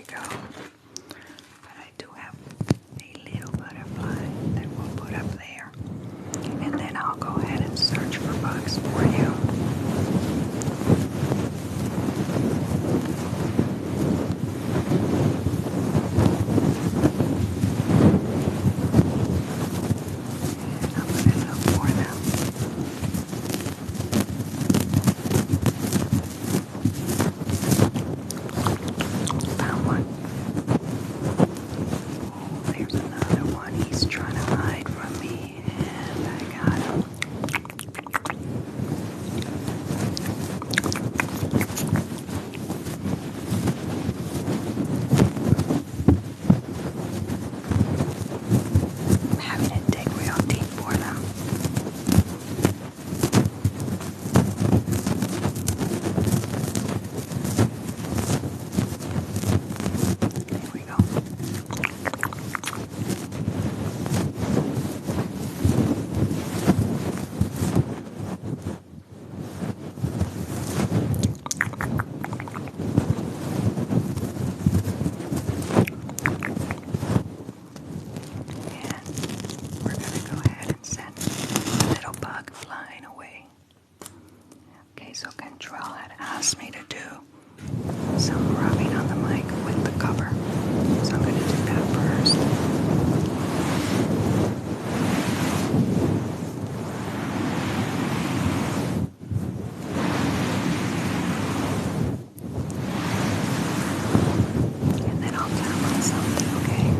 go. But I do have a little butterfly that we'll put up there. And then I'll go ahead and search for bugs for you. I'm going to look for them. Found one. Oh, there's another one. He's trying to hide from me, and I got him. I'm having to dig real deep for them. There we go. And we're going to go ahead and send a little bug flying away. Okay, so Control had asked me to do some rubbing on the mic with the cover. So I'm going to do that first. And then I'll tap on something, okay?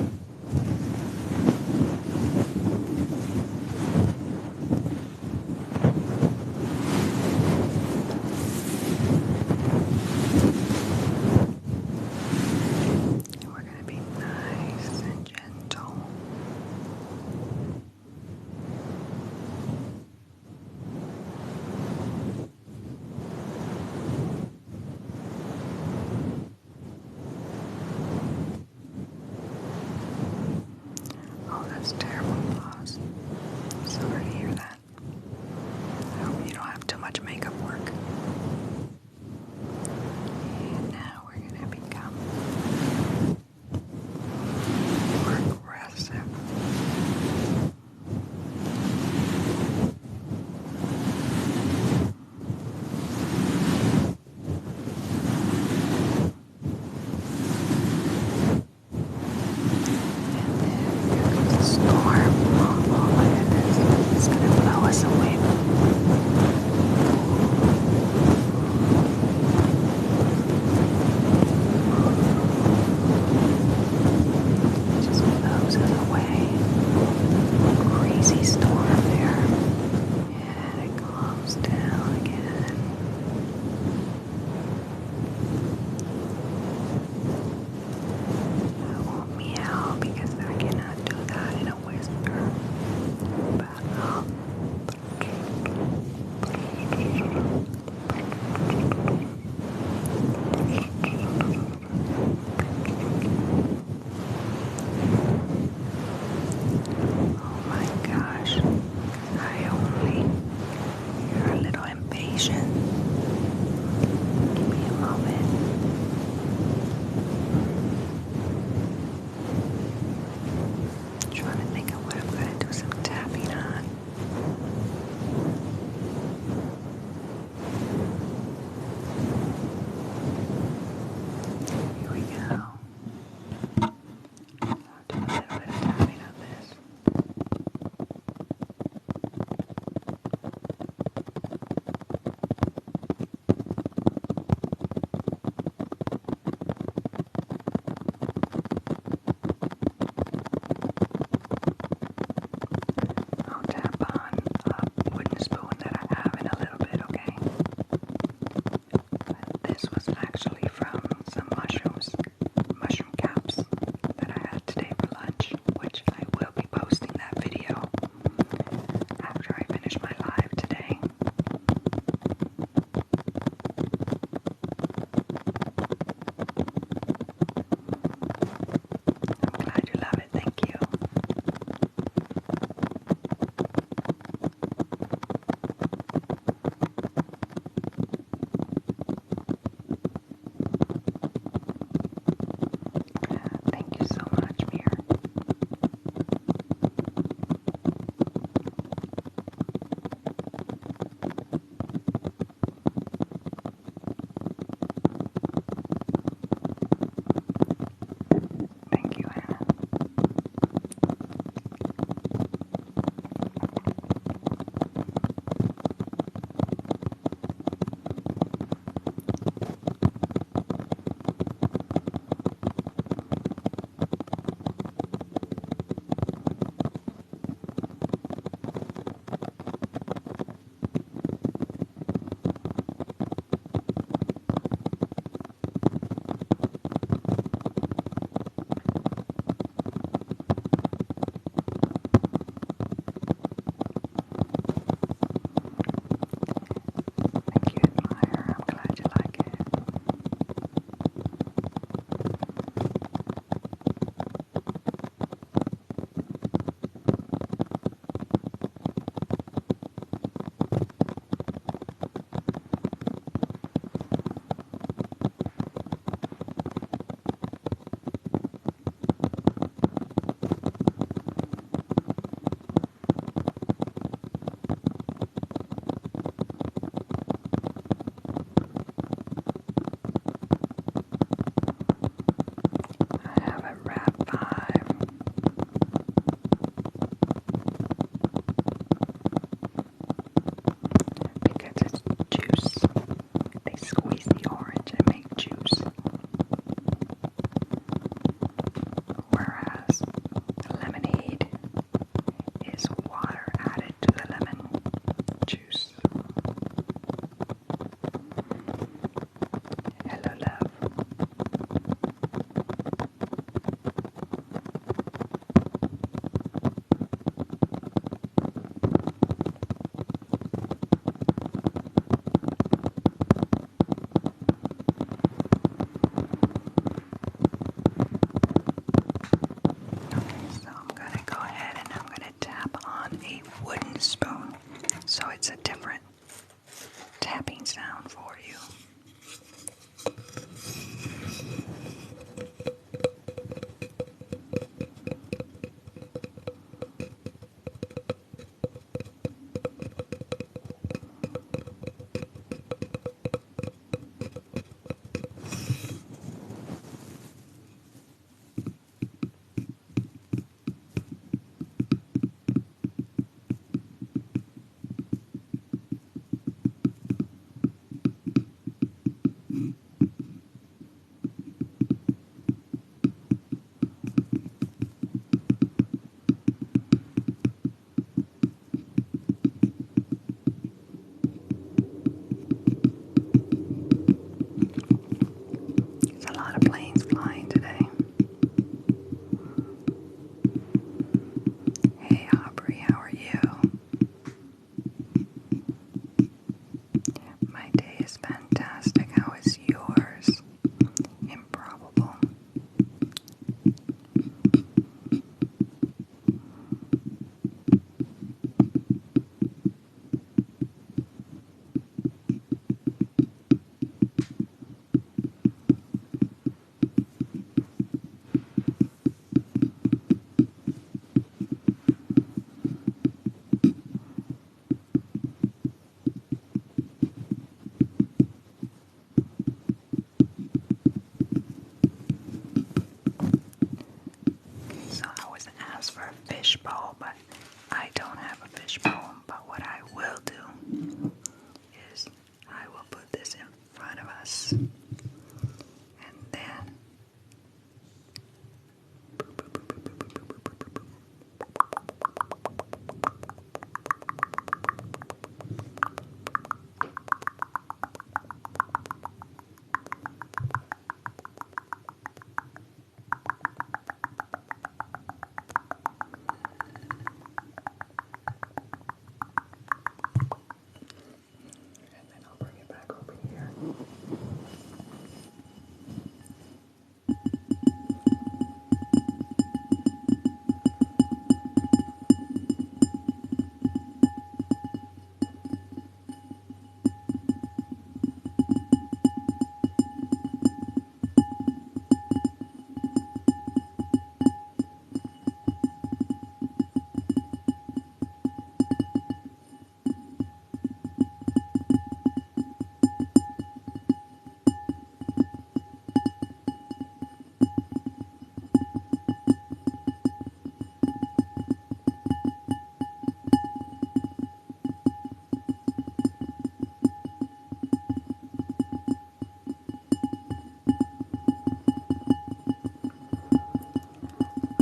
And we're going to be nice and gentle. Oh, that's terrible applause. Sorry to hear that. I hope you don't have too much makeup work. And now we're going to become more aggressive. And then here comes a storm. fishbowl, but I don't have a fishbowl. But what I will do is I will put this in front of us, and then I'll bring it back over here.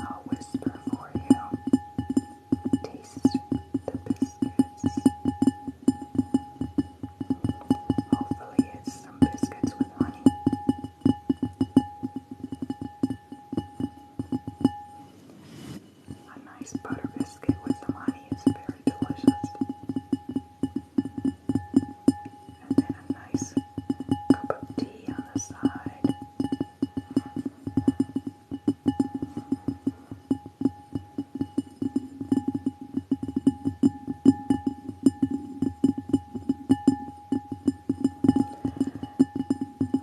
I'll whisper for you. Taste the biscuits. Hopefully it's some biscuits with honey. A nice butter biscuit with some honey is very delicious. And then a nice cup of tea on the side.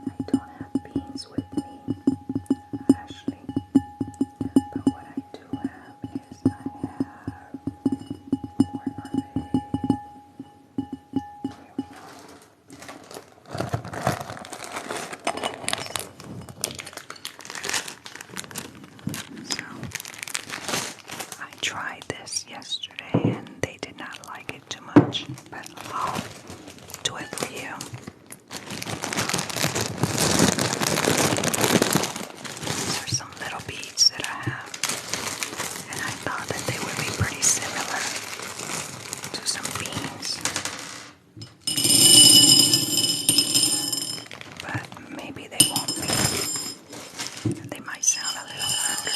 I don't have beans with me, Ashley, but what I do have is where are they? Here we go. So, I tried this yesterday and they did not like it too much, but I'll do it for you. These are some little beads that I have, and I thought that they would be pretty similar to some beans, but maybe they won't be. They might sound a little louder.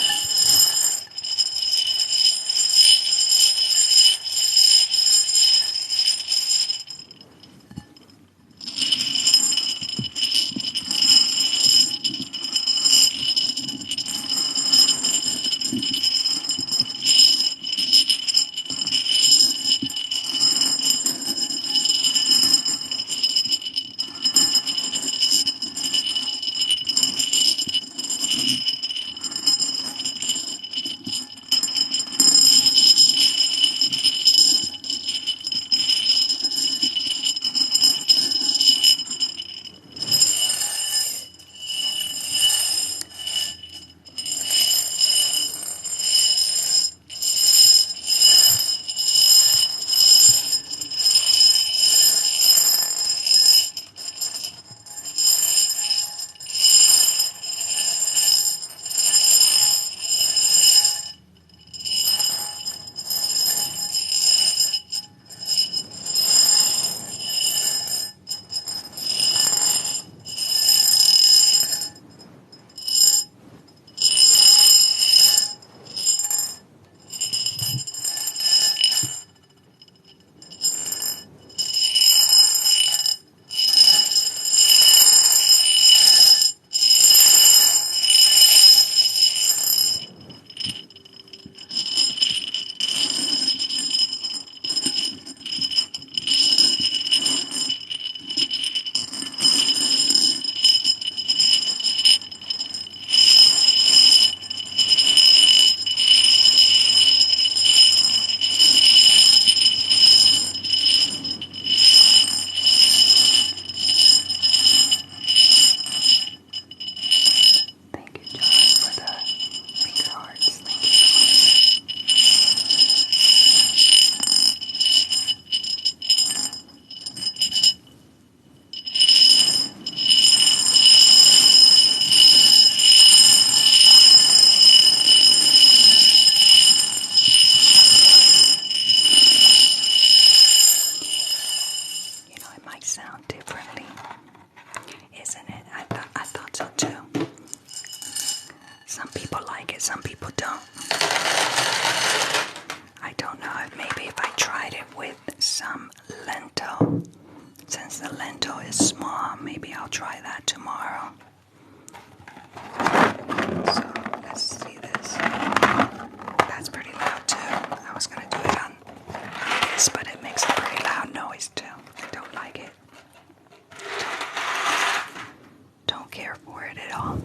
Some people like it, some people don't. I don't know if maybe if I tried it with some lentil. Since the lentil is small, maybe I'll try that tomorrow. So let's see this. That's pretty loud too. I was gonna do it on this, but it makes a pretty loud noise too. I don't like it. Don't care for it at all.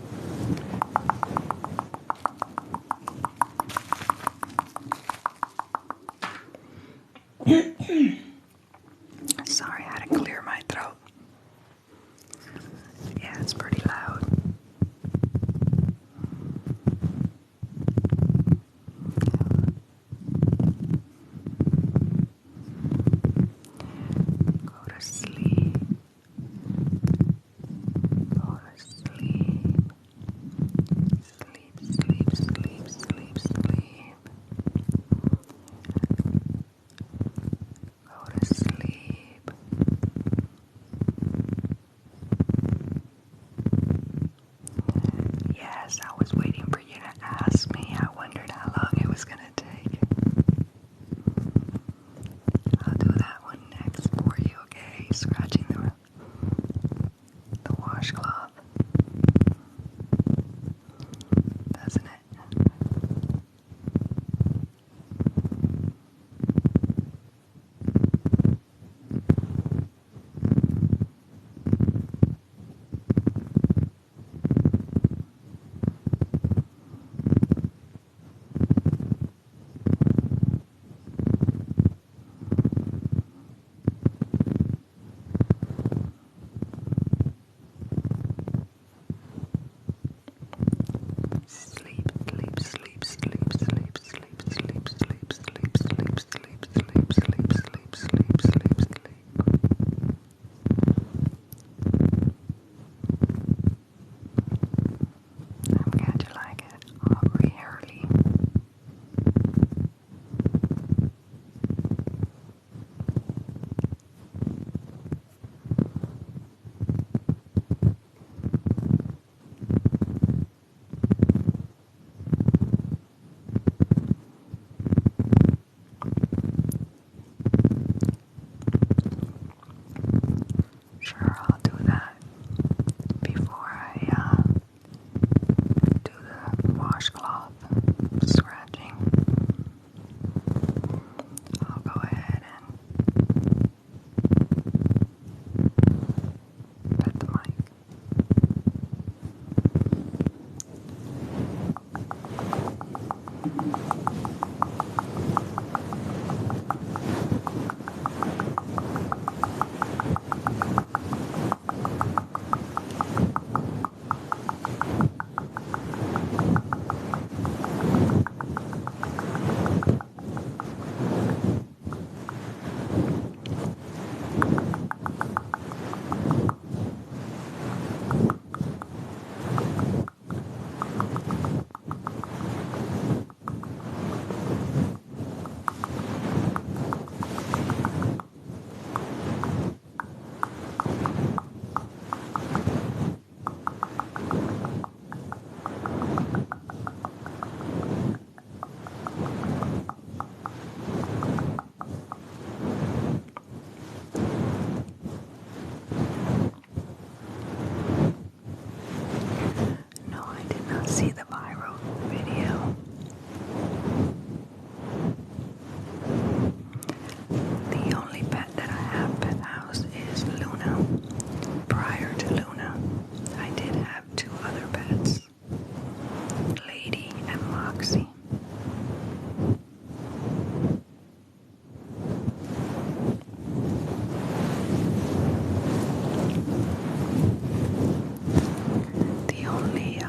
Sorry, I had to clear my throat. Yeah, it's pretty loud. Go to sleep. Go to sleep. Sleep, sleep, sleep, sleep, sleep. Go to sleep. Yes, I was waiting for you to ask me. I wondered how long it was going to take. I'll do that one next for you, okay? Scratching the washcloth. Doesn't it? Sleep, sleep, sleep, sleep, sleep, sleep, sleep, sleep, sleep, sleep, sleep, sleep, sleep, sleep, sleep, sleep, sleep. I'm glad you like it. Aubrey Hurley. Sure, I'll do that before I do the washcloth scratching. I'll go ahead and pet the mic. No, I did not see the viral video. The only pet that I have pet house is Luna. Prior to Luna, I did have two other pets, Lady and Moxie. The only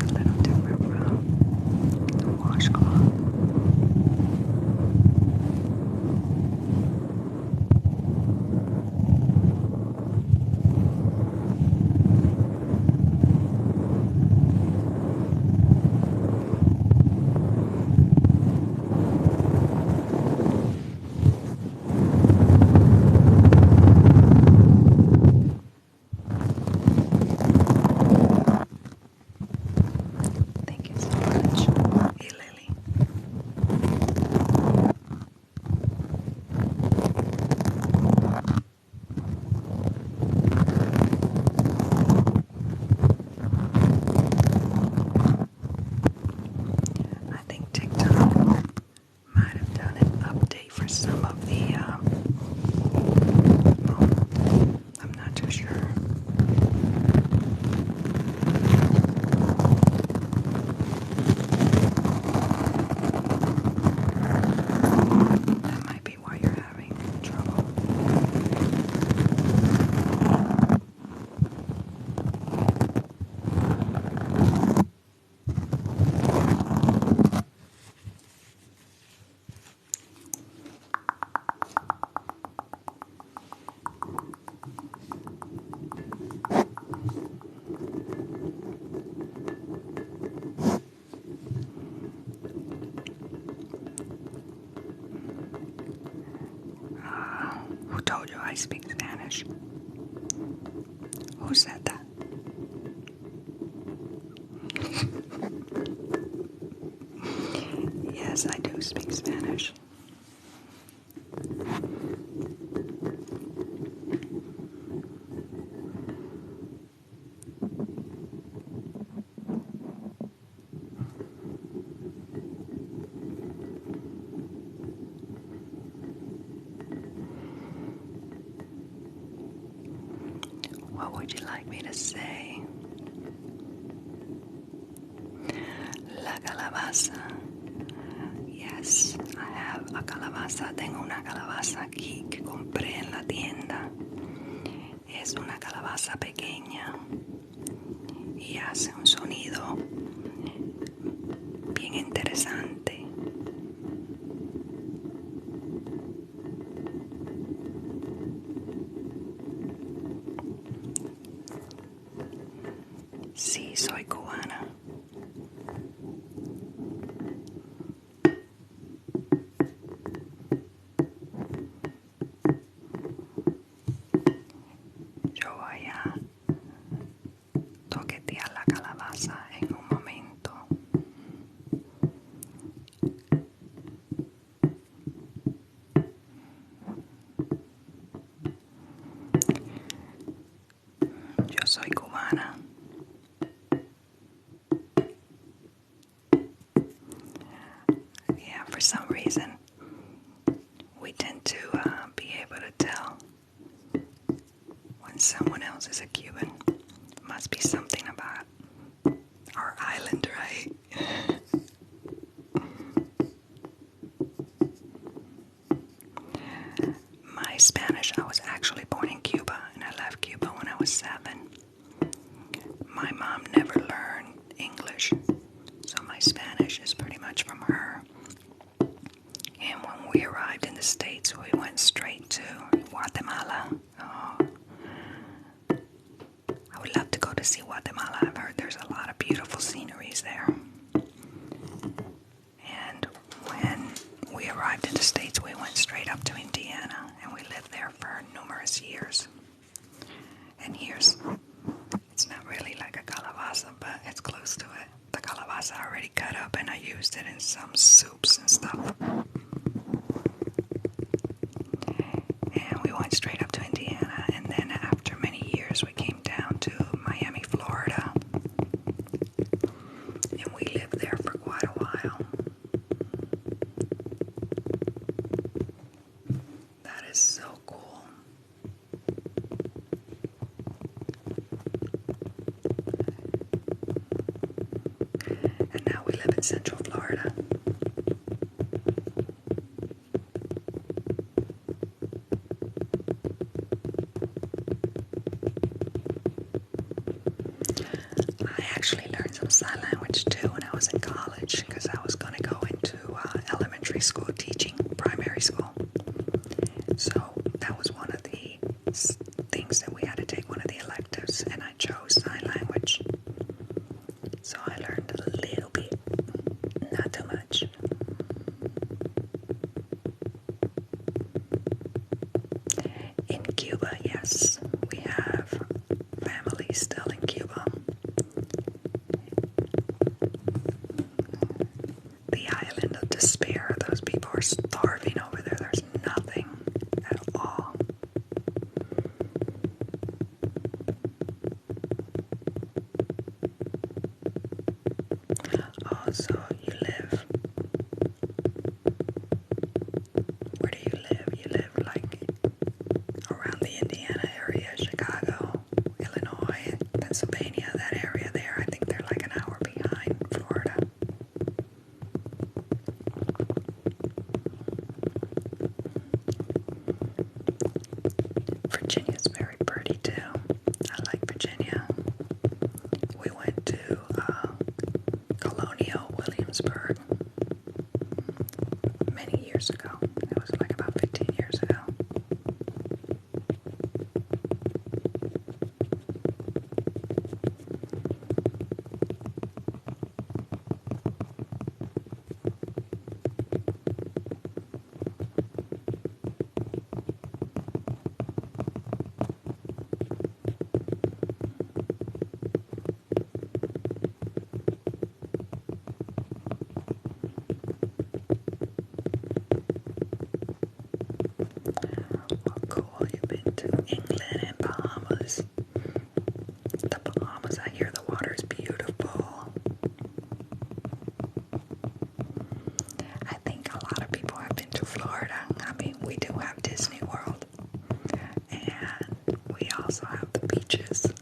a little different from the washcloth. Thank you so much. Hey, Lily. I think TikTok might have done an update for some of the, I'm not too sure. That might be why you're having trouble. Who told you I speak Spanish? Who said that? Yes, I do speak Spanish. What would you like me to say? La calabaza. Yes, I have a calabaza. Tengo una calabaza aquí que compré en la tienda. Es una calabaza pequeña y hace un sonido bien interesante. Sí, soy cubana. Yo voy a toquetear la calabaza en un momento. Yo soy cubana. Yeah, for some reason, we tend to be able to tell when someone else is a Cuban. Must be something about our island, right? My Spanish, I was actually born in Cuba, and I left Cuba when I was 7. My mom never learned English, so my Spanish is pretty much from her. And when we arrived in the States, we went straight to Guatemala. Oh, I would love to go to see Guatemala. I've heard there's a lot of beautiful sceneries there. And when we arrived in the States, we went straight up to Indiana, and we lived there for numerous years. And it's not really like a calabaza, but it's close to it. The calabaza I already cut up, and I used it in some soups and stuff. And we went straight up to Indiana, and then after many years, we came down to Miami, Florida. And we lived there for quite a while. That is so cool. And now we live in Central Florida. I actually learned some sign language was in college because I was going to go into elementary school teaching, primary school. So that was one of the things that we had to take, one of the electives, and I chose sign language. So I learned a little bit, not too much. In Cuba, yes, we have family still in Cuba. The island of despair. Those people are starving over there. There's nothing at all. Oh, so you live. Where do you live? You live like around the Indiana area, Chicago, Illinois, Pennsylvania, that area there. I think they're like an hour behind Florida. Virginia's very pretty too. I like Virginia. We went to Colonial Williamsburg many years ago. It was like about 15 years ago. Cool, you've been to England and Bahamas. The Bahamas, I hear the water is beautiful. I think a lot of people have been to Florida. I mean, we do have Disney World, and we also have the beaches.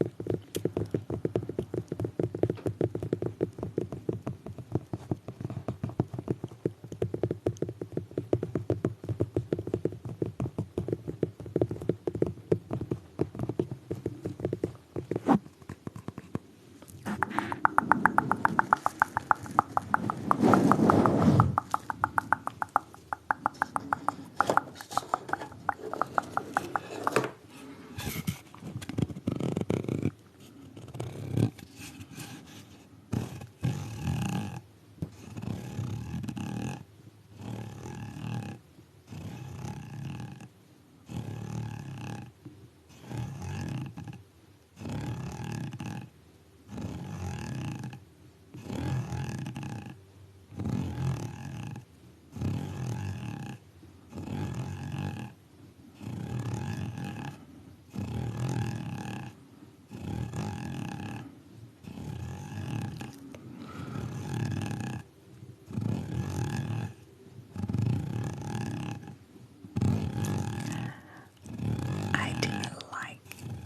I didn't like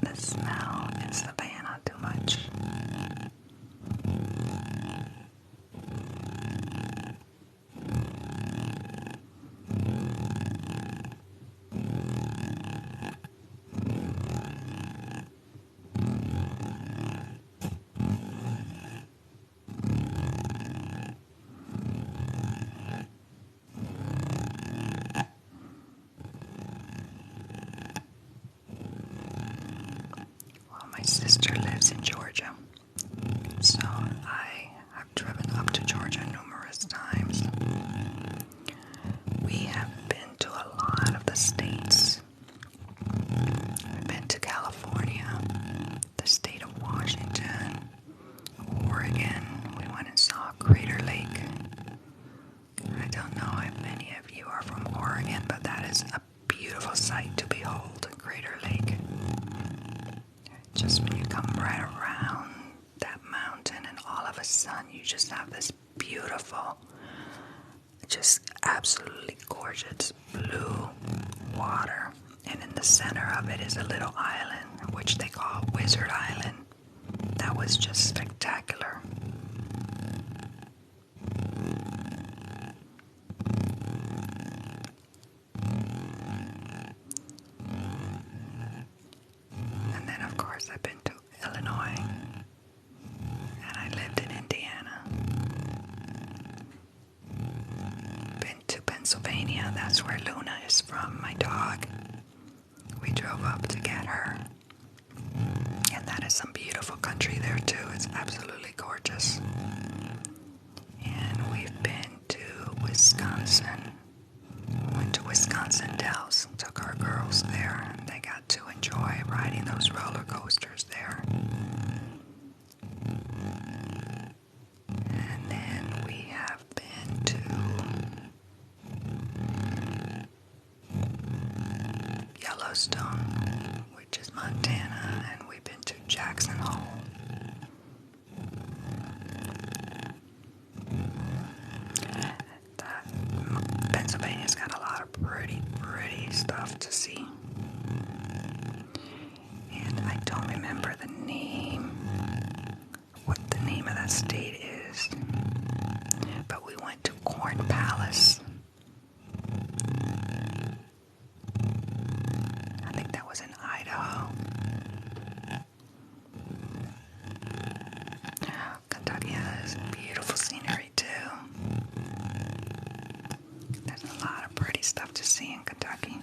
the smell in Savannah too much. Well, my sister lives in Georgia, so I have driven up to Georgia numerous times. We have been to a lot of the states. We've been to California, the state of Washington, Oregon. We went and saw Crater Lake. I don't know if many of you are from Oregon, but that is a beautiful sight to behold, Crater Lake. Just when you come right around that mountain and all of a sudden you just have this beautiful, just absolutely gorgeous blue water. And in the center of it is a little island, which they call Wizard Island. That was just spectacular. And then, of course, I've been to Illinois, and I lived in Indiana. Pennsylvania. That's where Luna is from, my dog. We drove up to get her. And that is some beautiful country there too. It's absolutely gorgeous. And we've been to Wisconsin. Went to Wisconsin Dells. Took our girls there. And they got to enjoy riding those roller coasters there. And then we have been to Yellowstone, which is Montana, and we've been to Jackson Hole. Pennsylvania's got a lot of pretty stuff to see. And I don't remember the name, what the name of that state is. But we went to Corn Palace. I think that was in Idaho. Kentucky has beautiful scenery too. There's a lot of pretty stuff to see in Kentucky.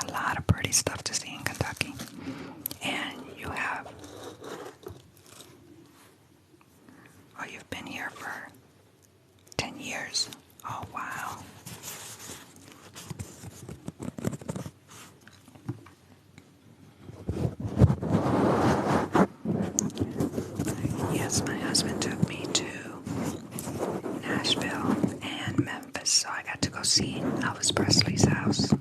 A lot of pretty stuff to see in Kentucky. And you have... Oh, you've been here for 10 years. Oh, wow. Yes, my husband took me to Nashville and Memphis, so I got to go see Elvis Presley's house.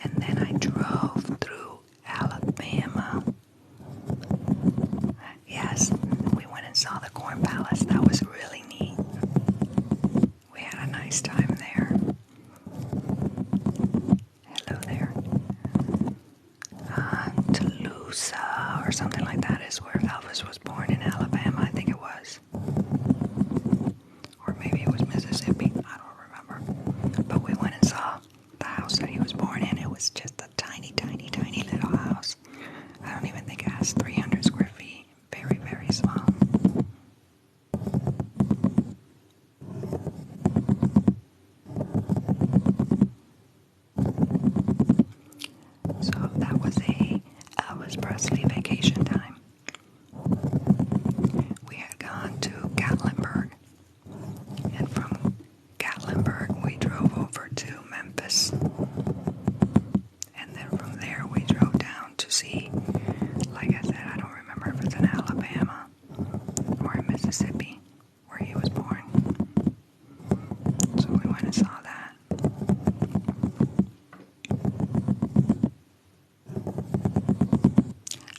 And then I drove through Alabama. Yes, we went and saw the Corn Palace. That was really neat. We had a nice time there. Hello there. Toulouse or something like that is where Elvis was born, in Alabama, I think it was. Or maybe it was Mississippi. I don't remember. But we went and saw the house that he was born in. It was just a tiny little house. I don't even think it has 300 square feet. Very small. So that was a Elvis Presley vacation time. We had gone to Gatlinburg, and from Gatlinburg we drove over to Memphis, and then from there we drove down to see, like I said, I don't remember if it's in Alabama or in Mississippi where he was born. So we went and saw that.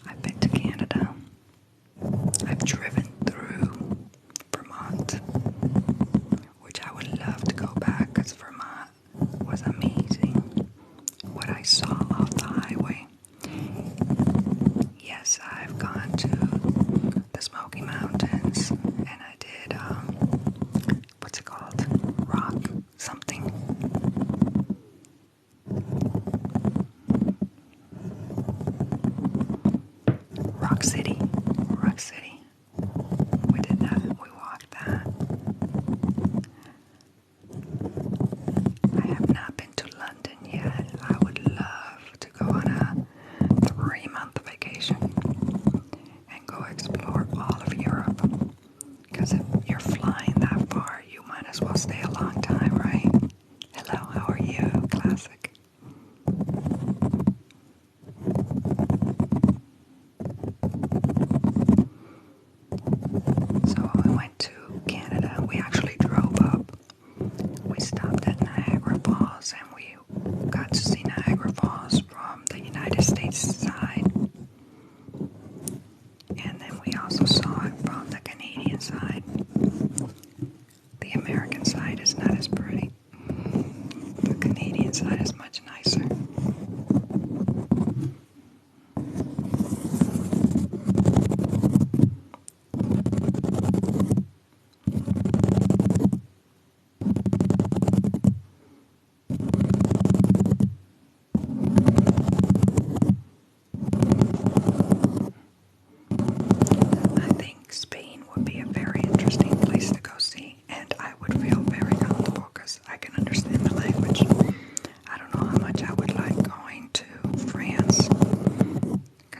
I've been to Canada. I've driven through Vermont, which I would love to go back because Vermont was amazing. What I saw off the highway. Yes, I've gone to the Smoky Mountains, and I did, what's it called? Rock something. Rock City. We did that. We walked that. I have not been to London yet. I would love to go on a 3-month vacation and go explore all of Europe. Because if you're flying that far, you might as well stay a long time, right? Hello, how are you? Classic.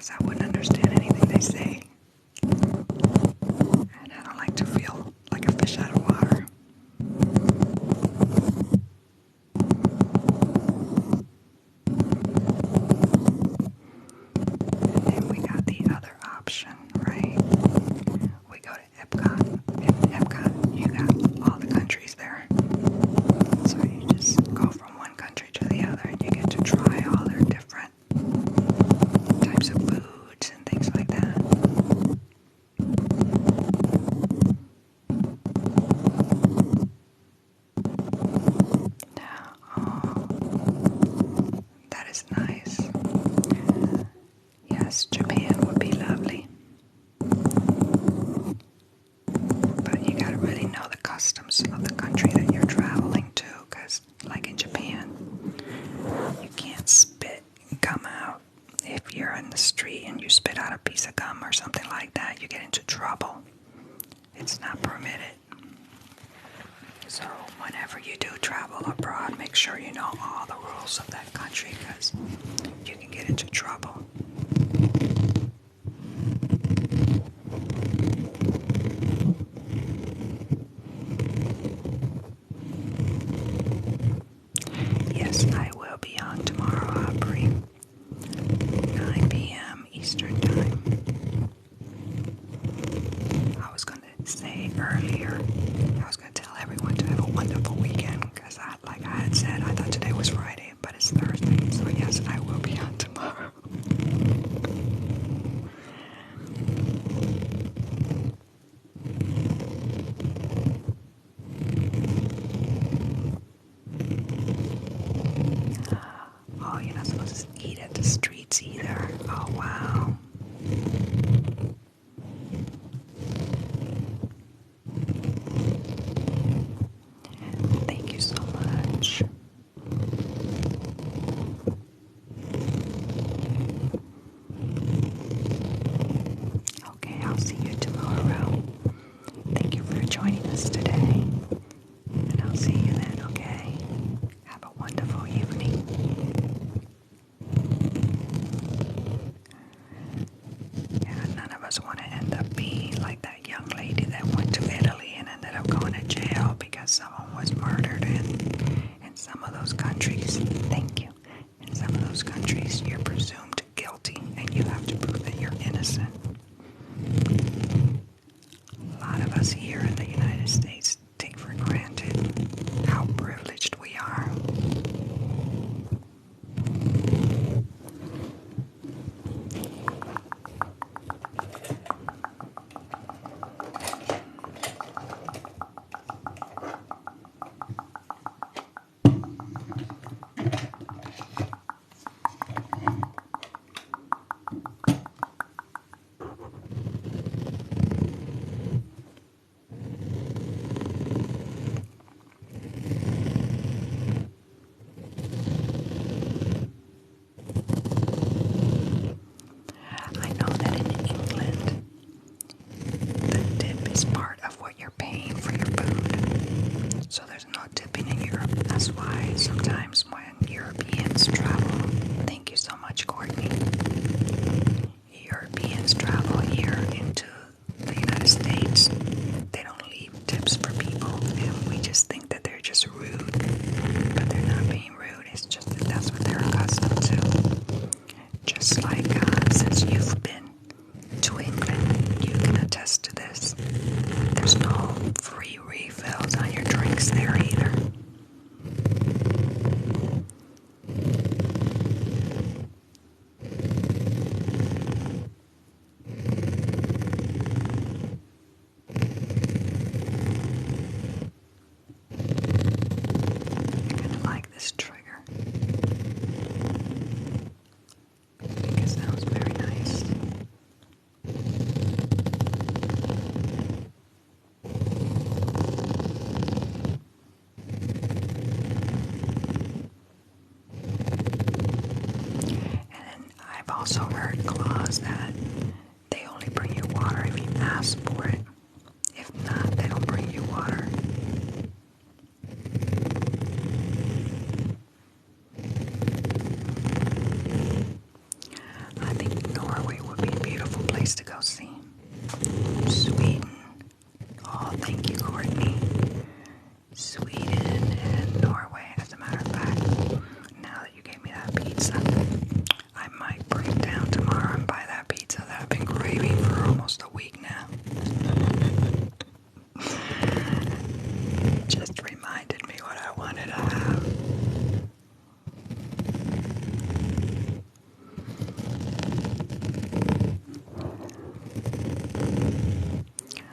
because I wouldn't understand anything they say. And I don't like to feel like a fish out of water. And then we got the other option, right? We go to Epcot. In Epcot, you got all the countries there. So you just go from one country to the other and you get to try all their different types of foods and things like that. Oh, that is nice. Yes, Japan would be lovely. But you gotta really know the customs of the country that you're traveling to, because like in Japan, you can't spit gum out. If you're in the street and you spit out a piece of gum or something like that, you get into trouble. It's not permitted. So whenever you do travel abroad, make sure you know all the rules of that country, because you can get into trouble. Yes, I will be on tomorrow, Aubrey. 9 p.m. Eastern Time. I was going to say earlier, I was going to tell everyone to have a wonderful weekend, because like I had said, I thought today was Friday, but it's Thursday, so yes, I will be on tomorrow. Oh, you're not supposed to eat at the streets either. Oh, wow. Thank you so much. Okay, I'll see you tomorrow. Thank you for joining us today. And I'll see you then, okay? Have a wonderful evening. Yeah, none of us want to end up being like that young lady that went to Italy and ended up going to jail because someone was murdered in some of those countries. Thank you. In some of those countries, you're presumed guilty and you have to prove that you're innocent. A lot of us here in the United States take for granted how privileged we are. I know that in England, the tip is part of what you're paying for your food. So there's no tipping in Europe. That's why sometimes when Europeans travel, thank you so much, Courtney. Europeans travel here into the United States, they don't leave tips for people, and we just think that they're just rude. But they're not being rude, it's just that that's what they're accustomed to. Just like since you've been to England, you can attest to this. There's no free refills on your drinks there either. I kind of like this trigger. I think it sounds very nice. And I've also heard claws that they only bring you water if you ask for it. If not, they don't bring you water. I think Norway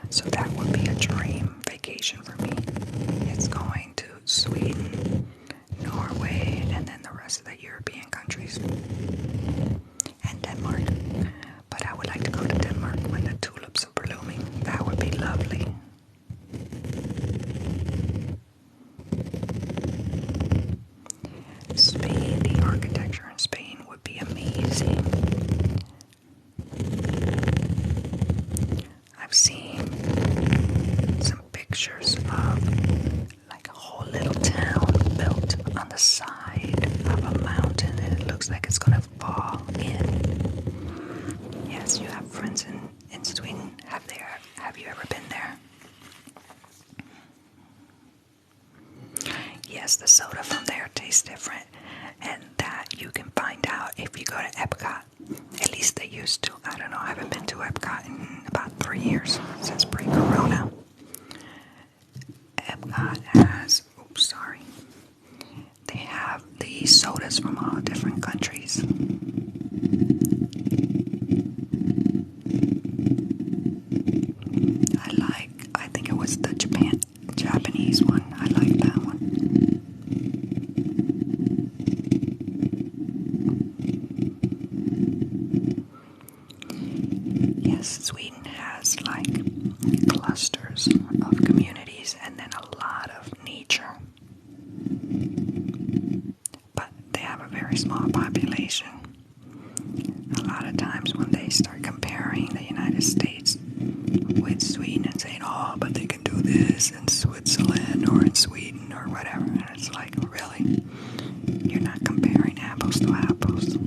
So that would be a dream vacation for me. It's going to Sweden, Norway, and then the rest of the European countries. And Denmark. But I would like to go to Denmark when the tulips are blooming. That would be lovely. Spain, the architecture in Spain would be amazing. I've seen some pictures of like a whole little town built on the side of a mountain, and it looks like it's gonna fall in. Yes, you have friends in Sweden. Have you ever been there? Yes, the soda from there tastes different, and that you can find out if you go to Epcot. At least they used to. I don't know, I haven't been to Epcot in about 3 years, since pre-corona. Epcot has, they have the sodas from all different countries. I think it was the Japanese one. I like that one. Yes, Sweden has like clusters of communities and then a lot of nature. But they have a very small population. A lot of times when they start comparing the United States with Sweden and saying, oh, but they can do this in Switzerland or in Sweden or whatever, and it's like, really? You're not comparing apples to apples.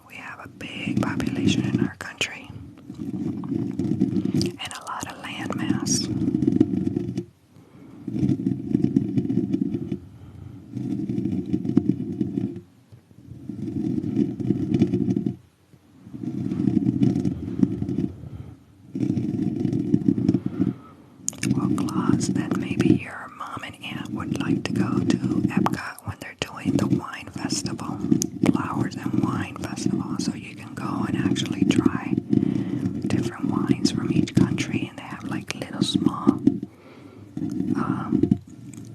We have a big population in our country and a lot of land mass. Well, Claus, then maybe your mom and aunt would like to go to Epcot when they're doing the wine festival, Flowers and Wine Festival, so you can go and actually try different wines from each country, and they have like little small,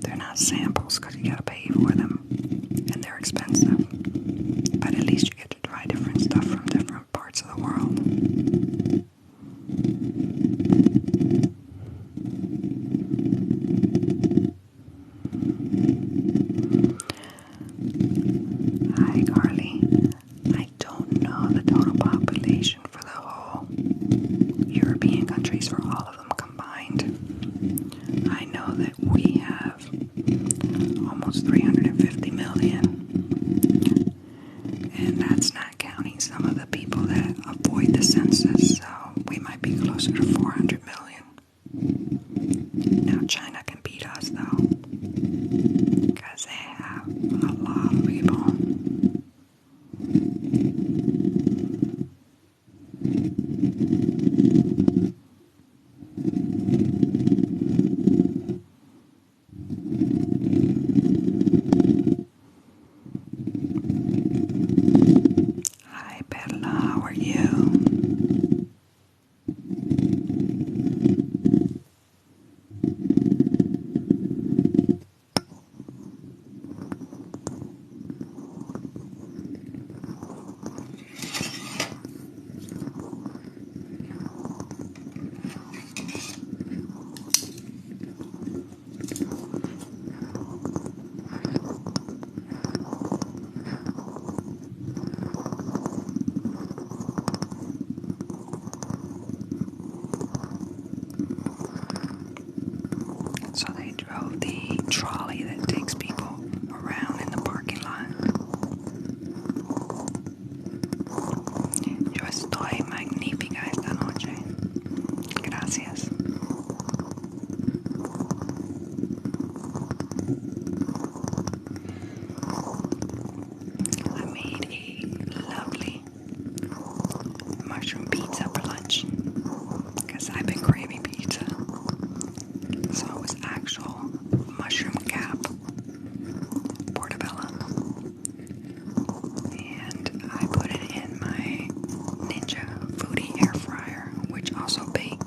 they're not samples because you gotta pay for them, and they're expensive, but at least you get to try different stuff from different parts of the world. Hi, Carly. I don't know the total population for the whole European countries, for all of them combined. I know that we have almost 350 million, and that's not counting some of the people that avoid the census, so we might be closer to 400 million. Now China can beat us though, because they have a lot of people. Hi Bella, how are you? So they drove the trolley that takes people around in the parking lot. Yo estoy magnífica esta noche. Gracias. I made a lovely mushroom pizza for lunch because I've been craving pizza. So it was actual mushroom cap portobello, and I put it in my Ninja Foodie air fryer, which also bakes.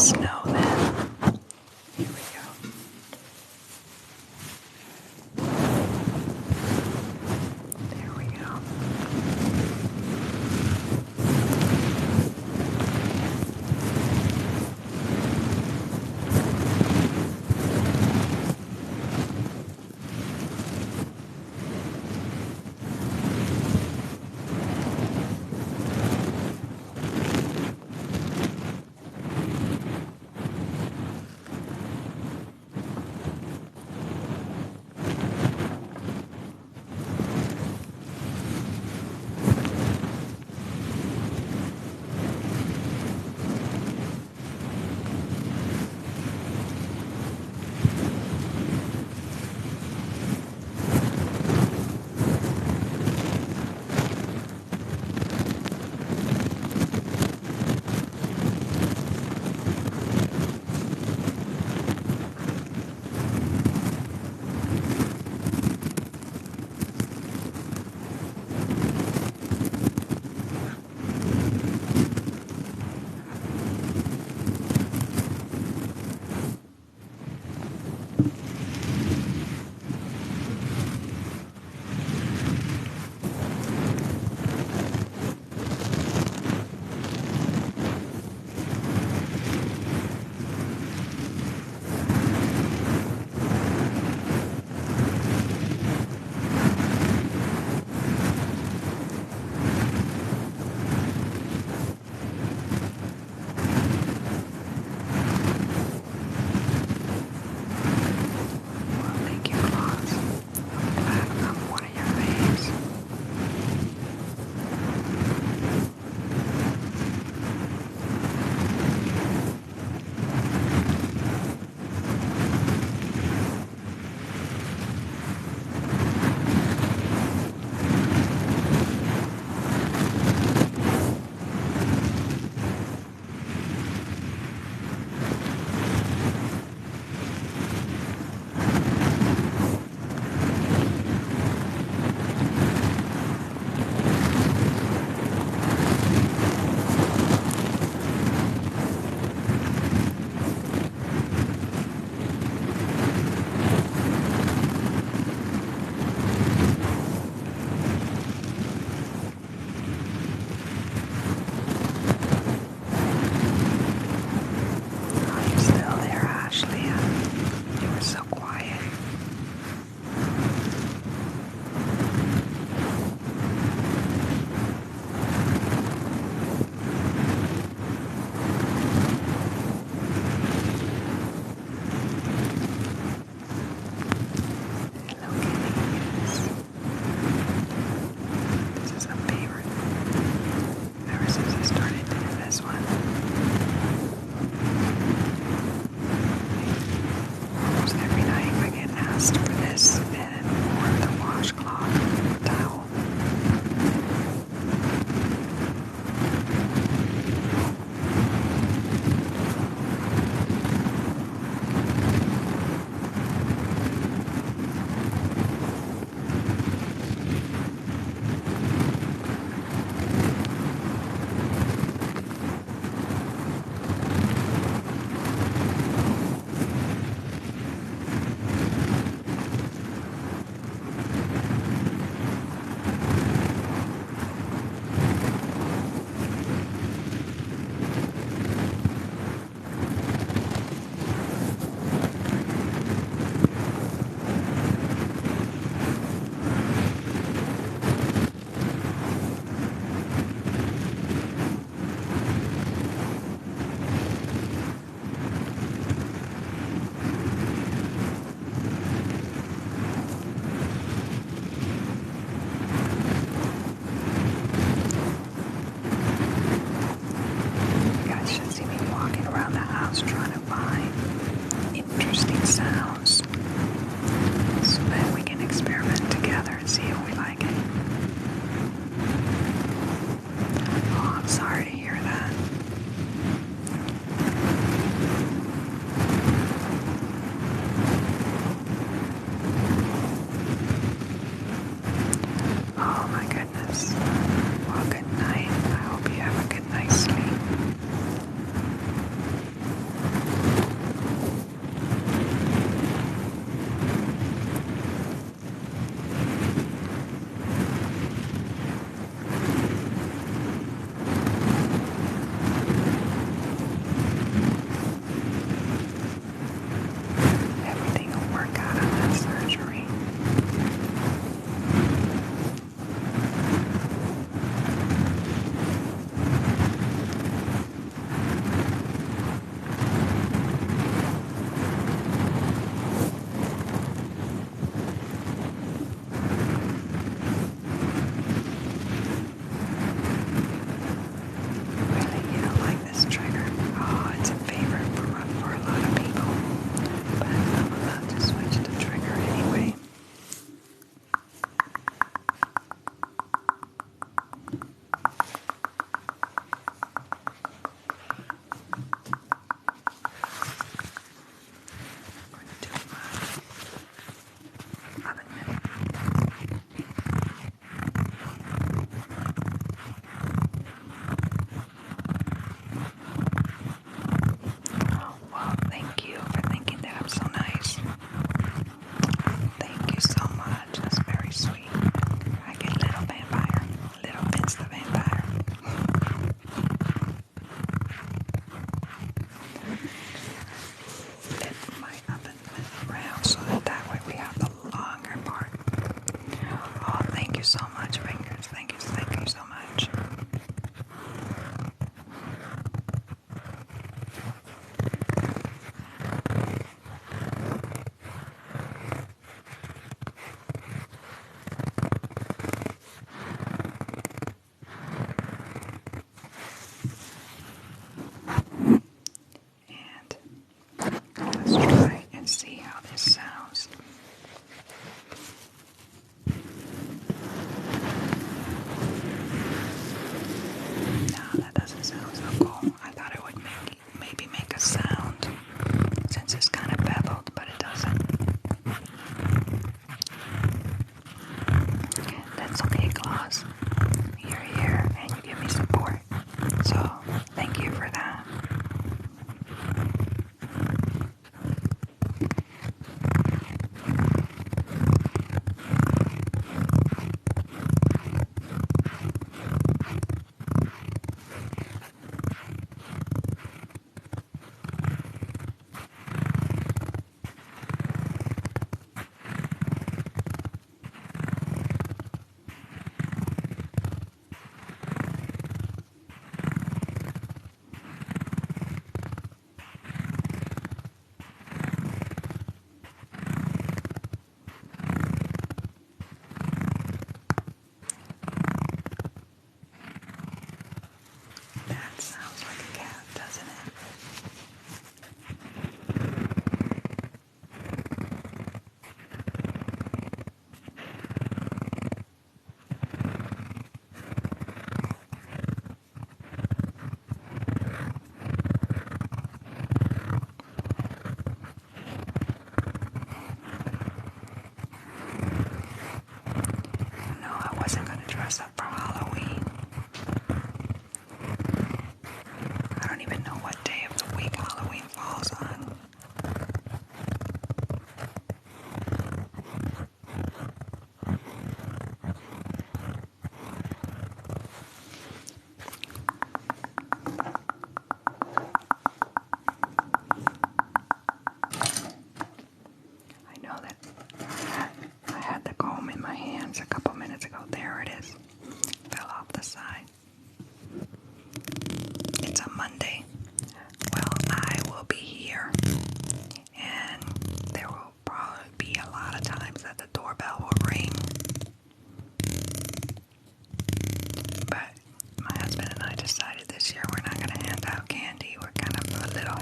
snow then. Here we go. There we go.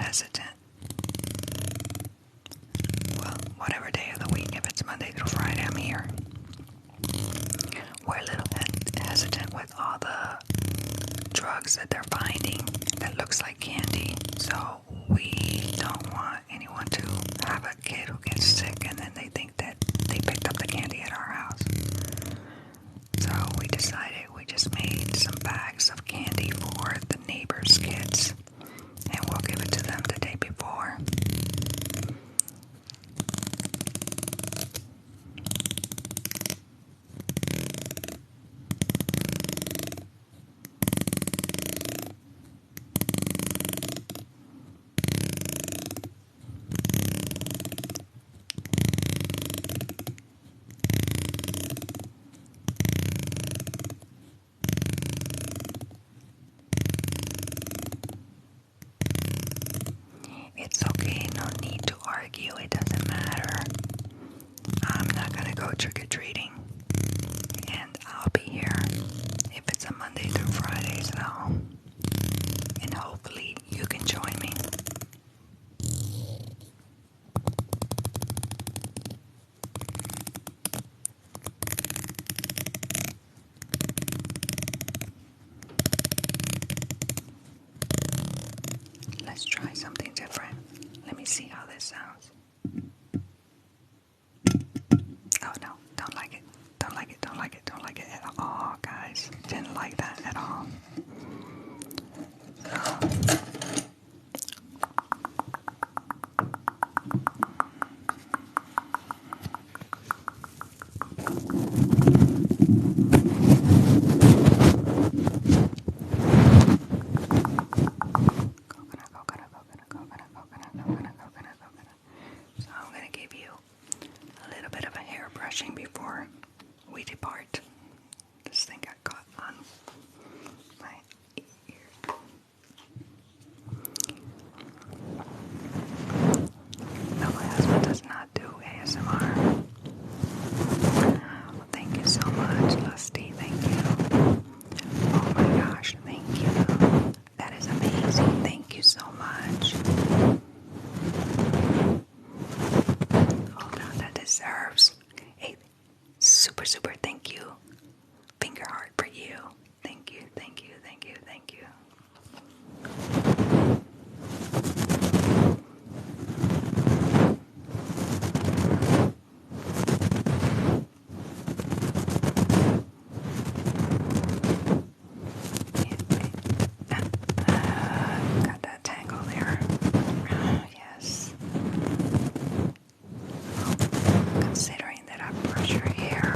hesitant. Well, whatever day of the week, if it's Monday through Friday, I'm here. We're a little hesitant with all the drugs that they're finding that looks like candy. So we don't want anyone to have a kid who gets sick and then they think that they picked up the candy at our house. So we decided we just made some bags of candy for the neighbors' kids, and we'll give it to them the day before. It's okay, no need to argue, it doesn't matter. I'm not gonna go trick-or-treating, and I'll be here if it's a Monday through Friday, so, and hopefully you can join me. Let's try something different. Let me see how this sounds. Oh no, don't like it. Don't like it, don't like it, don't like it at all, guys. Didn't like that at all. Coconut. So I'm gonna give you a little bit of a hair brushing before we depart. This thing got caught on my ear. No, my husband does not do ASMR. Well, thank you so much, Lusty. Thank you. Oh my gosh, thank you. That is amazing. Thank you so much. Hold on, that deserves a super thank you. Finger heart for you. Thank you, thank you, thank you, thank you. Got that tangle there. Yes. Considering that I brush your hair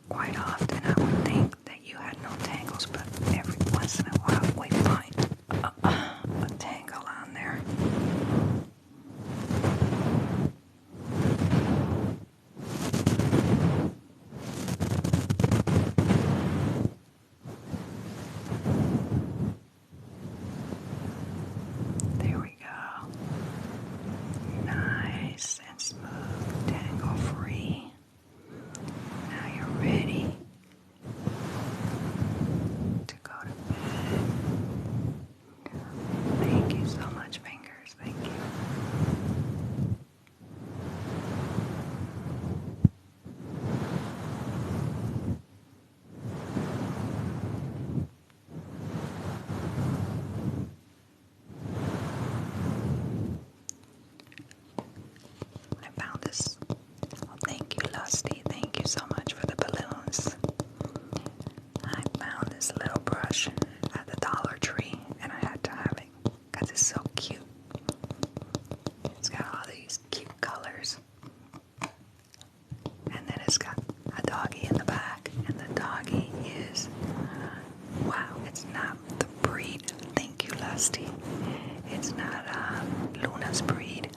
quite often, I would think that you had no tangles, but every once in a while we find a tangle on there. There we go. Nice and smooth, tangle free. Now you're ready to go to bed. Thank you so much, fingers. Thank you. I found this. Oh, thank you, Lusty. Thank you so much for the balloons. I found this little brush at the Dollar Tree, and I had to have it because it's so cute. It's got all these cute colors. And then it's got a doggy in the back, and the doggy is, wow, it's not the breed. Thank you, Lusty. It's not Luna's breed,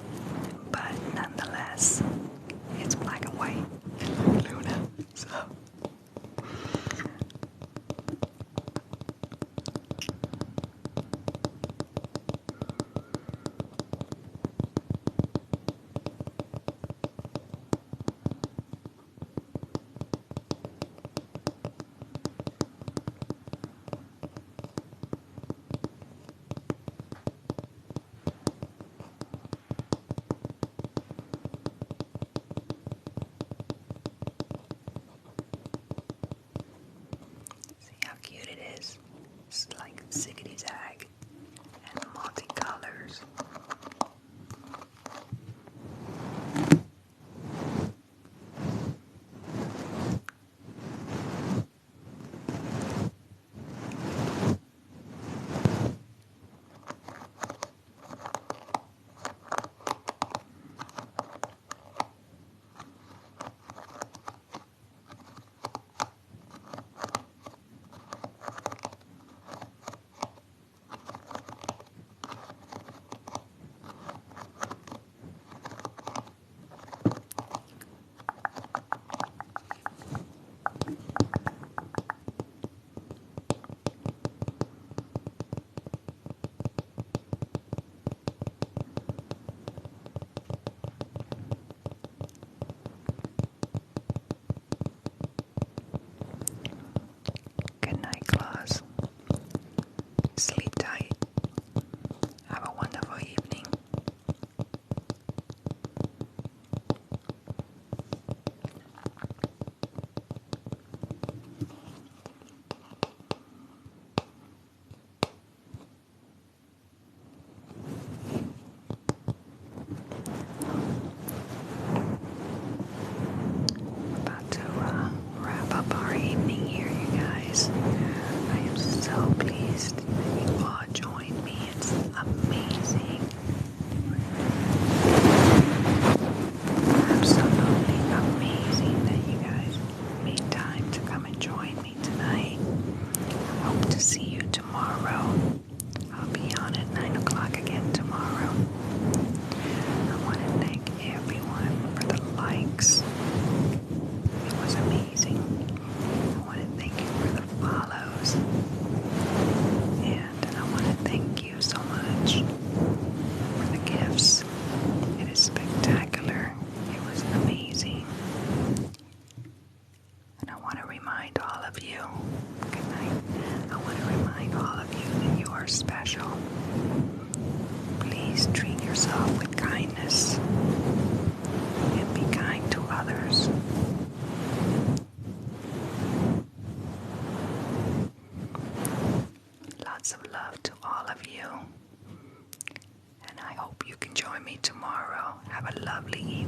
but nonetheless, it's black and white. Luna, so. join me tomorrow. Have a lovely